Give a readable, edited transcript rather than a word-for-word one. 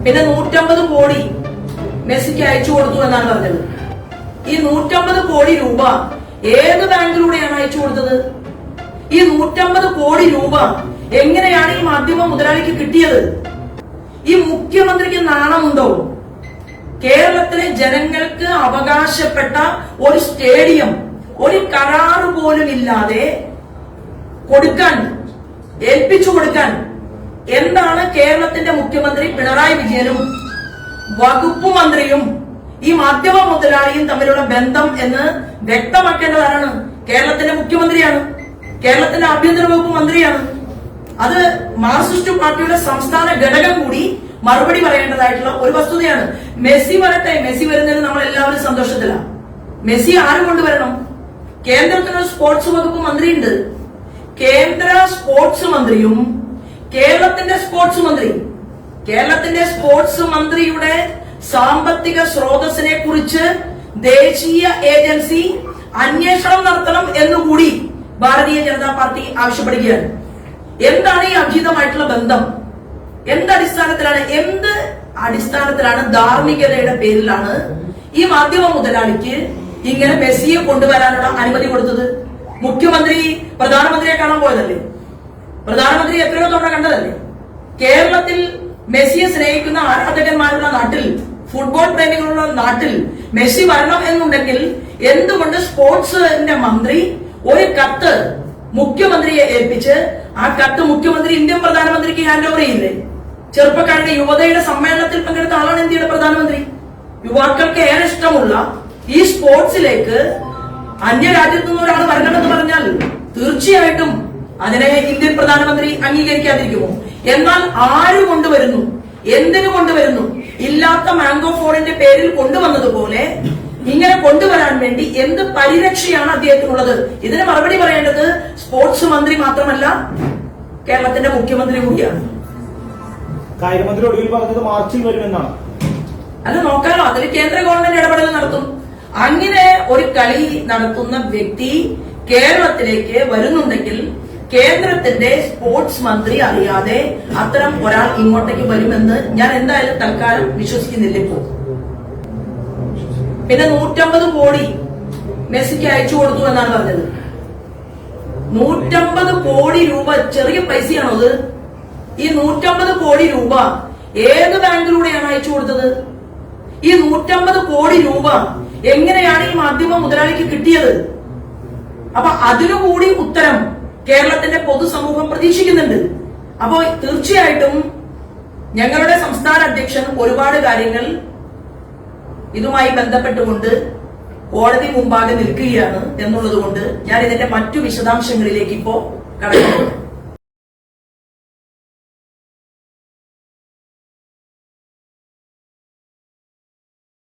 പിന്നെ 150 കോടി മെസ്സിക്ക് അയച്ചു കൊടുത്തു എന്നാണ് പറഞ്ഞത്. ഈ 150 കോടി രൂപ ഏത് ബാങ്കിലൂടെയാണ് അയച്ചു കൊടുത്തത്? ഈ 150 കോടി രൂപ എങ്ങനെയാണ് ഈ മാധ്യമ മുതലാളിക്ക് കിട്ടിയത്? ഈ മുഖ്യമന്ത്രിക്ക് നാണമുണ്ടോ? കേരളത്തിലെ ജനങ്ങൾക്ക് അവകാശപ്പെട്ട ഒരു സ്റ്റേഡിയം ഒരു കരാറ് പോലും ഇല്ലാതെ കൊടുക്കാൻ, ഏൽപ്പിച്ചു കൊടുക്കാൻ എന്താണ് കേരളത്തിന്റെ മുഖ്യമന്ത്രി പിണറായി വിജയനും വകുപ്പ് മന്ത്രിയും ഈ മാധ്യമ മുതലാളിയും തമ്മിലുള്ള ബന്ധം എന്ന് വ്യക്തമാക്കേണ്ടതാണ്. കേരളത്തിന്റെ മുഖ്യമന്ത്രിയാണ്, കേരളത്തിന്റെ ആഭ്യന്തര വകുപ്പ് മന്ത്രിയാണ്. അത് മാർക്സിസ്റ്റ് പാർട്ടിയുടെ സംസ്ഥാന ഘടകം കൂടി മറുപടി പറയേണ്ടതായിട്ടുള്ള ഒരു വസ്തുതയാണ്. മെസ്സി വരട്ടെ, മെസ്സി വരുന്നതിന് നമ്മൾ എല്ലാവരും സന്തോഷത്തിലാണ്. മെസ്സി ആരും കൊണ്ടുവരണം? കേന്ദ്രത്തിന് സ്പോർട്സ് വകുപ്പ് മന്ത്രിയുണ്ട്. കേന്ദ്ര സ്പോർട്സ് മന്ത്രിയും കേരളത്തിന്റെ സ്പോർട്സ് മന്ത്രിയുടെ സാമ്പത്തിക സ്രോതസ്സിനെ കുറിച്ച് ദേശീയ ഏജൻസി അന്വേഷണം നടത്തണം എന്നുകൂടി ഭാരതീയ ജനതാ പാർട്ടി ആവശ്യപ്പെടുകയാണ്. എന്താണ് ഈ അഭീതമായിട്ടുള്ള ബന്ധം? എന്ത് അടിസ്ഥാനത്തിലാണ് ധാർമ്മികതയുടെ പേരിലാണ് ഈ മാധ്യമ മുതലാളിക്ക് ഇങ്ങനെ മെസ്സിയെ കൊണ്ടുവരാനുള്ള അനുമതി കൊടുത്തത്? മുഖ്യമന്ത്രി പ്രധാനമന്ത്രിയെ കാണാൻ പോയതല്ലേ? പ്രധാനമന്ത്രി എത്രയോ തവണ കണ്ടതല്ലേ? കേരളത്തിൽ മെസ്സിയെ സ്നേഹിക്കുന്ന ആരാധകന്മാരുള്ള നാട്ടിൽ, ഫുട്ബോൾ പ്രേമികളുള്ള നാട്ടിൽ മെസ്സി വരണം എന്നുണ്ടെങ്കിൽ എന്തുകൊണ്ട് സ്പോർട്സിന്റെ മന്ത്രി ഒരു കത്ത് മുഖ്യമന്ത്രിയെ ഏൽപ്പിച്ച് ആ കത്ത് മുഖ്യമന്ത്രി ഇന്ത്യൻ പ്രധാനമന്ത്രിക്ക് ഹാൻഡ് ഓവർ ചെയ്യില്ലേ? ചെറുപ്പക്കാരുടെ യുവതയുടെ സമ്മേളനത്തിൽ പങ്കെടുത്ത ആളാണ് ഇന്ത്യയുടെ പ്രധാനമന്ത്രി. യുവാക്കൾക്ക് ഏറെ ഇഷ്ടമുള്ള ഈ സ്പോർട്സിലേക്ക് അന്യരാജ്യത്തു നിന്ന് ഒരാൾ വരണമെന്ന് പറഞ്ഞാൽ തീർച്ചയായിട്ടും അതിനെ ഇന്ത്യൻ പ്രധാനമന്ത്രി അംഗീകരിക്കാതിരിക്കുമോ? എന്നാൽ ആര് കൊണ്ടുവരുന്നു, എന്തിനു കൊണ്ടുവരുന്നു? ഇല്ലാത്ത മാംഗോ ഫോണിന്റെ പേരിൽ കൊണ്ടുവന്നതുപോലെ ഇങ്ങനെ കൊണ്ടുവരാൻ വേണ്ടി എന്ത് പരിരക്ഷയാണ് അദ്ദേഹത്തിനുള്ളത്? ഇതിന് മറുപടി പറയേണ്ടത് സ്പോർട്സ് മന്ത്രി മാത്രമല്ല, കേരളത്തിന്റെ മുഖ്യമന്ത്രി കൂടിയാണ്. കായികമന്ത്രി ഒടുവിൽ പറഞ്ഞത് മാർച്ചിൽ വരുമെന്നാണ്. അത് നോക്കാലോ, അതിൽ കേന്ദ്ര ഗവൺമെന്റ് ഇടപെടൽ നടത്തും. അങ്ങനെ ഒരു കളി നടത്തുന്ന വ്യക്തി കേരളത്തിലേക്ക് വരുന്നുണ്ടെങ്കിൽ കേന്ദ്രത്തിന്റെ സ്പോർട്സ് മന്ത്രി അറിയാതെ അത്തരം ഒരാൾ ഇങ്ങോട്ടേക്ക് വരുമെന്ന് ഞാൻ എന്തായാലും തൽക്കാലം വിശ്വസിക്കുന്നില്ല. ഇപ്പോ പിന്നെ 150 കോടി മെസ്സിക്ക് അയച്ചു കൊടുത്തു എന്നാണ് പറഞ്ഞത്. 150 കോടി രൂപ ചെറിയ പൈസയാണോ അത്? ഈ 150 കോടി രൂപ ഏത് ബാങ്കിലൂടെയാണ് അയച്ചു കൊടുത്തത്? ഈ 150 കോടി രൂപ എങ്ങനെയാണ് ഈ മാധ്യമ മുതലാളിക്ക് കിട്ടിയത്? അപ്പൊ അതിനുകൂടി ഉത്തരം കേരളത്തിന്റെ പൊതുസമൂഹം പ്രതീക്ഷിക്കുന്നുണ്ട്. അപ്പോ തീർച്ചയായിട്ടും ഞങ്ങളുടെ സംസ്ഥാന അധ്യക്ഷൻ ഒരുപാട് കാര്യങ്ങൾ ഇതുമായി ബന്ധപ്പെട്ടുകൊണ്ട് കോടതി മുമ്പാകെ നിൽക്കുകയാണ് എന്നുള്ളത് കൊണ്ട് ഞാൻ ഇതിന്റെ മറ്റു വിശദാംശങ്ങളിലേക്ക് ഇപ്പോ കടക്കുന്നു.